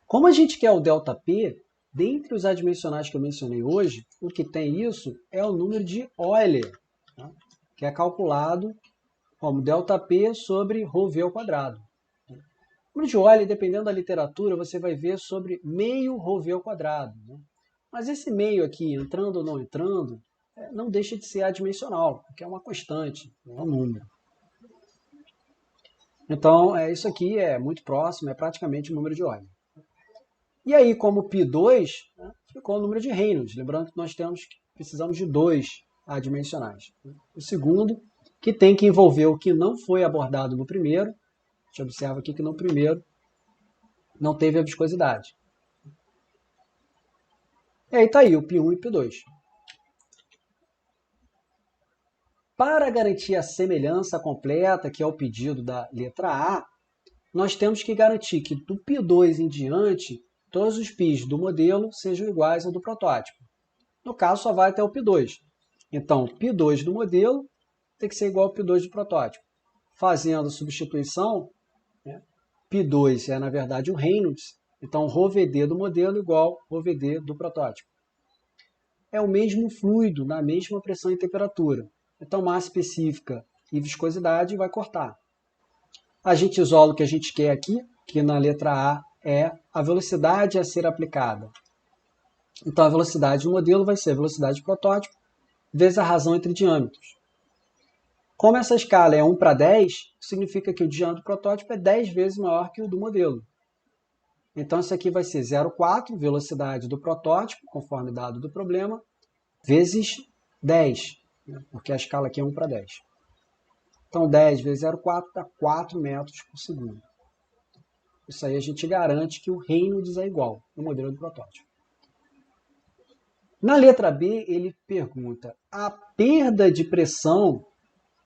Como a gente quer o ΔP, dentre os adimensionais que eu mencionei hoje, o que tem isso é o número de Euler, tá? Que é calculado como ΔP sobre ρV ao quadrado. O número de Euler, dependendo da literatura, você vai ver sobre meio ρV ao quadrado. Né? Mas esse meio aqui, entrando ou não entrando, não deixa de ser adimensional, porque é uma constante, é um número. Então, isso aqui é muito próximo, é praticamente o número de Euler. E aí, como π2, né, ficou o número de Reynolds. Lembrando que nós precisamos de 2 adimensionais. O segundo, que tem que envolver o que não foi abordado no primeiro. A gente observa aqui que no primeiro não teve a viscosidade. E aí está aí o π1 e π2. Para garantir a semelhança completa, que é o pedido da letra A, nós temos que garantir que do π2 em diante, todos os πs do modelo sejam iguais ao do protótipo. No caso, só vai até o π2. Então, π2 do modelo tem que ser igual ao π2 do protótipo. Fazendo a substituição, né, π2 é, na verdade, o Reynolds. Então, ρVd do modelo igual ρVd do protótipo. É o mesmo fluido, na mesma pressão e temperatura. Então, massa específica e viscosidade vai cortar. A gente isola o que a gente quer aqui, que na letra A é a velocidade a ser aplicada. Então, a velocidade do modelo vai ser a velocidade do protótipo vezes a razão entre diâmetros. Como essa escala é 1 para 10, significa que o diâmetro do protótipo é 10 vezes maior que o do modelo. Então, isso aqui vai ser 0,4, velocidade do protótipo, conforme dado do problema, vezes 10, porque a escala aqui é 1 para 10. Então, 10 vezes 0,4 dá 4 metros por segundo. Isso aí a gente garante que o Reynolds é igual no modelo do protótipo. Na letra B, ele pergunta a perda de pressão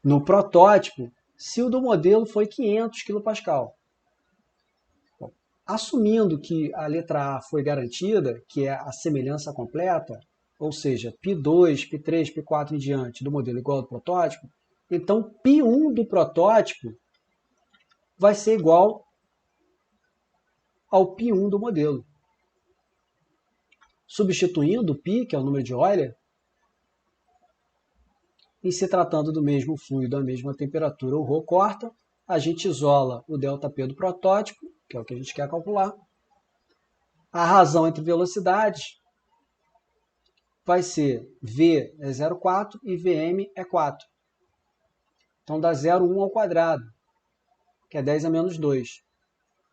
no protótipo se o do modelo foi 500 kPa. Bom, assumindo que a letra A foi garantida, que é a semelhança completa, ou seja, π2, π3, π4 em diante do modelo igual ao do protótipo, então π1 do protótipo vai ser igual ao π1 do modelo. Substituindo o π, que é o número de Euler, em se tratando do mesmo fluido, a mesma temperatura, o ρ corta, a gente isola o ΔP do protótipo, que é o que a gente quer calcular. A razão entre velocidades vai ser V é 0,4 e Vm é 4. Então dá 0,1 ao quadrado, que é 10 a menos 2.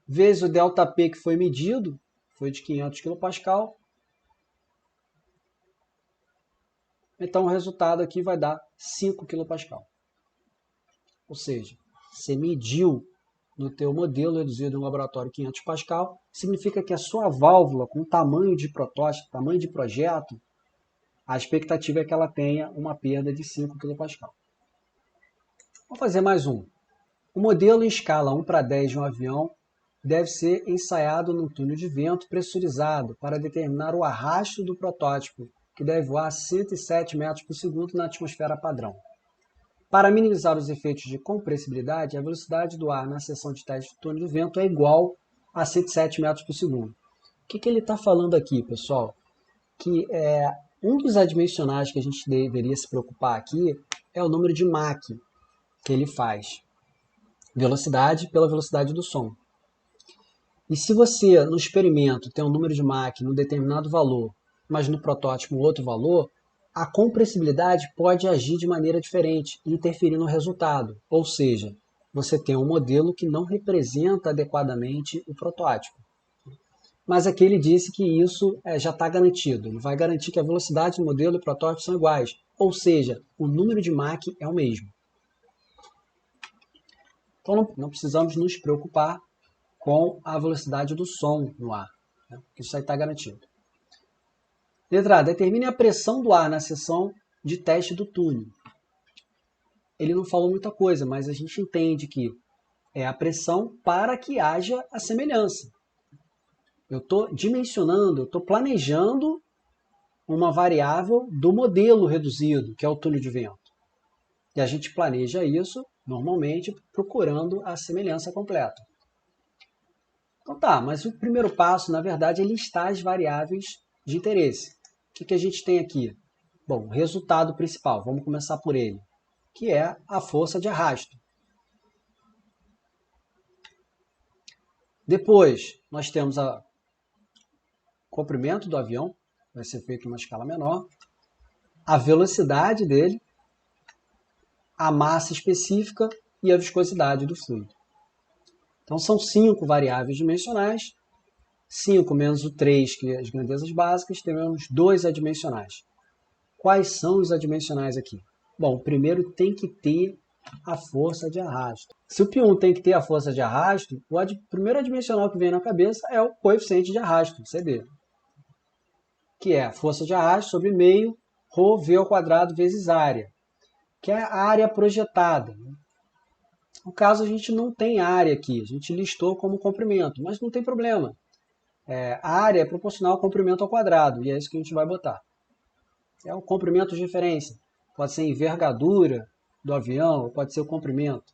Vezes o ΔP que foi medido, foi de 500 kPa. Então o resultado aqui vai dar 5 kPa. Ou seja, você mediu no teu modelo reduzido em um laboratório 500 pascal, significa que a sua válvula com tamanho de protótipo, tamanho de projeto, a expectativa é que ela tenha uma perda de 5 kPa. Vamos fazer mais um. O modelo em escala 1 para 10 de um avião deve ser ensaiado num túnel de vento pressurizado para determinar o arrasto do protótipo, que deve voar a 107 metros por segundo na atmosfera padrão. Para minimizar os efeitos de compressibilidade, a velocidade do ar na seção de teste do túnel de vento é igual a 107 metros por segundo. O que ele está falando aqui, pessoal? Que um dos adimensionais que a gente deveria se preocupar aqui é o número de Mach que ele faz. Velocidade pela velocidade do som. E se você, no experimento, tem um número de Mach num determinado valor, mas no protótipo um outro valor, a compressibilidade pode agir de maneira diferente e interferir no resultado. Ou seja, você tem um modelo que não representa adequadamente o protótipo. Mas aqui ele disse que isso já está garantido. Ele vai garantir que a velocidade do modelo e o protótipo são iguais. Ou seja, o número de Mach é o mesmo. Então não precisamos nos preocupar com a velocidade do som no ar. Isso aí está garantido. Letra A. Determine a pressão do ar na seção de teste do túnel. Ele não falou muita coisa, mas a gente entende que é a pressão para que haja a semelhança. Eu estou dimensionando, eu estou planejando uma variável do modelo reduzido, que é o túnel de vento. E a gente planeja isso, normalmente, procurando a semelhança completa. Então tá, mas o primeiro passo, na verdade, é listar as variáveis de interesse. O que a gente tem aqui? Bom, o resultado principal, vamos começar por ele, que é a força de arrasto. Depois, nós temos o comprimento do avião, vai ser feito em uma escala menor, a velocidade dele, a massa específica e a viscosidade do fluido. Então, são 5 variáveis dimensionais. 5 menos o 3, que é as grandezas básicas, temos 2 adimensionais. Quais são os adimensionais aqui? Bom, primeiro tem que ter a força de arrasto. Se o π1 tem que ter a força de arrasto, o primeiro adimensional que vem na cabeça é o coeficiente de arrasto, CD, que é a força de arrasto sobre meio ρV ao quadrado vezes área, que é a área projetada. No caso, a gente não tem área aqui, a gente listou como comprimento, mas não tem problema. A área é proporcional ao comprimento ao quadrado, e é isso que a gente vai botar. É o comprimento de referência. Pode ser a envergadura do avião, pode ser o comprimento.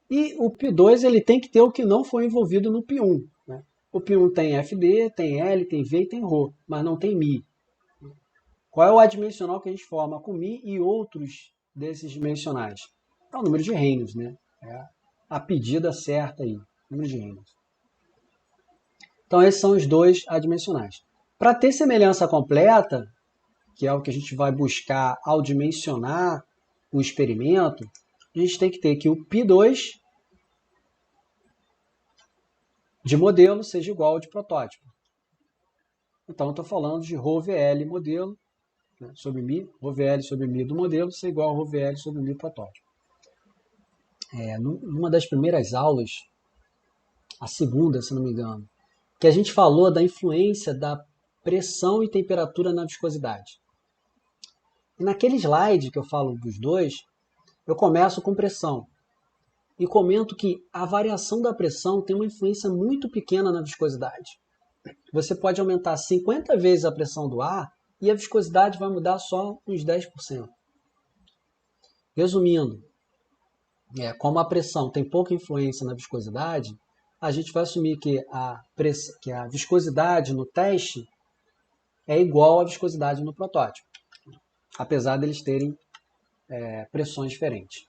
E o π2 ele tem que ter o que não foi envolvido no π1. Né? O π1 tem FD, tem L, tem V e tem ρ, mas não tem μ. Qual é o adimensional que a gente forma com μ e outros desses dimensionais? É o número de reinos, né? É a pedida certa aí, número de reinos. Então esses são os dois adimensionais. Para ter semelhança completa, que é o que a gente vai buscar ao dimensionar o experimento, a gente tem que ter que o π2 de modelo seja igual ao de protótipo. Então, eu estou falando de ρVL modelo, né, sobre μ, ρVL sobre μ do modelo ser igual a ρVL sobre μ protótipo. Numa das primeiras aulas, a segunda, se não me engano, que a gente falou da influência da pressão e temperatura na viscosidade. E naquele slide que eu falo dos dois, eu começo com pressão e comento que a variação da pressão tem uma influência muito pequena na viscosidade. Você pode aumentar 50 vezes a pressão do ar e a viscosidade vai mudar só uns 10%. Resumindo, como a pressão tem pouca influência na viscosidade, a gente vai assumir que a viscosidade no teste é igual à viscosidade no protótipo, apesar deles terem pressões diferentes.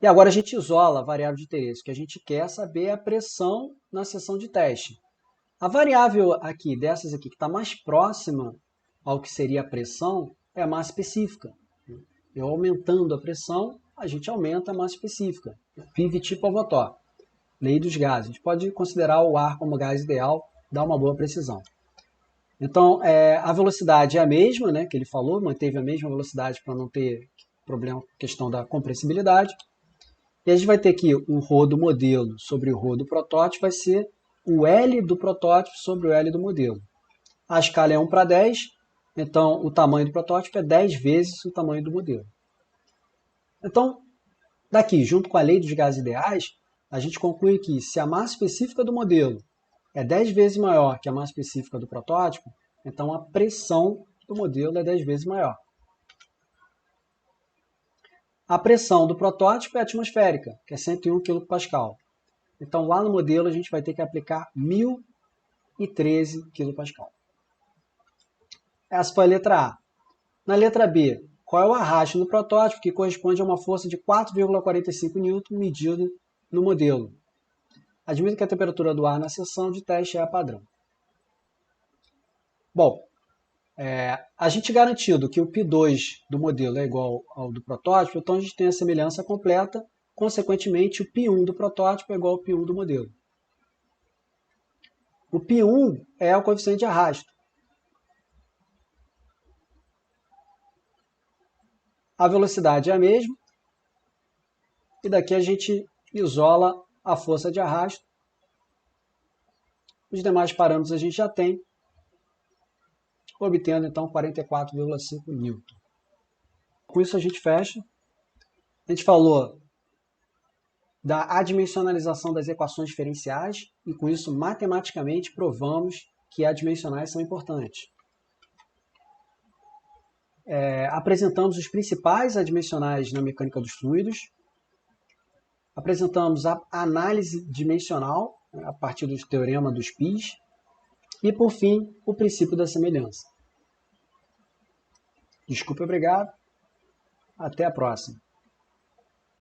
E agora a gente isola a variável de interesse, que a gente quer saber é a pressão na seção de teste. A variável aqui, dessas aqui, que está mais próxima ao que seria a pressão, é a massa específica. Eu aumentando a pressão, a gente aumenta a massa específica. PV-T por Votor. Lei dos gases. A gente pode considerar o ar como gás ideal, dá uma boa precisão. Então, a velocidade é a mesma, né, que ele falou, manteve a mesma velocidade para não ter problema com a questão da compressibilidade. E a gente vai ter que o ρ do modelo sobre o ρ do protótipo vai ser o L do protótipo sobre o L do modelo. A escala é 1 para 10, então o tamanho do protótipo é 10 vezes o tamanho do modelo. Então, daqui, junto com a lei dos gases ideais, a gente conclui que se a massa específica do modelo é 10 vezes maior que a massa específica do protótipo, então a pressão do modelo é 10 vezes maior. A pressão do protótipo é atmosférica, que é 101 kPa. Então, lá no modelo, a gente vai ter que aplicar 1013 kPa. Essa foi a letra A. Na letra B, qual é o arrasto no protótipo, que corresponde a uma força de 4,45 N medido no modelo? Admito que a temperatura do ar na seção de teste é a padrão. Bom, a gente garantido que o π2 do modelo é igual ao do protótipo, então a gente tem a semelhança completa. Consequentemente, o π1 do protótipo é igual ao π1 do modelo. O π1 é o coeficiente de arrasto. A velocidade é a mesma. E daqui a gente isola a força de arrasto. Os demais parâmetros a gente já tem, obtendo então 44,5 N. Com isso a gente fecha. A gente falou da adimensionalização das equações diferenciais e com isso matematicamente provamos que adimensionais são importantes. Apresentamos os principais adimensionais na mecânica dos fluidos, apresentamos a análise dimensional a partir do teorema dos πs e, por fim, o princípio da semelhança. Desculpe, obrigado. Até a próxima.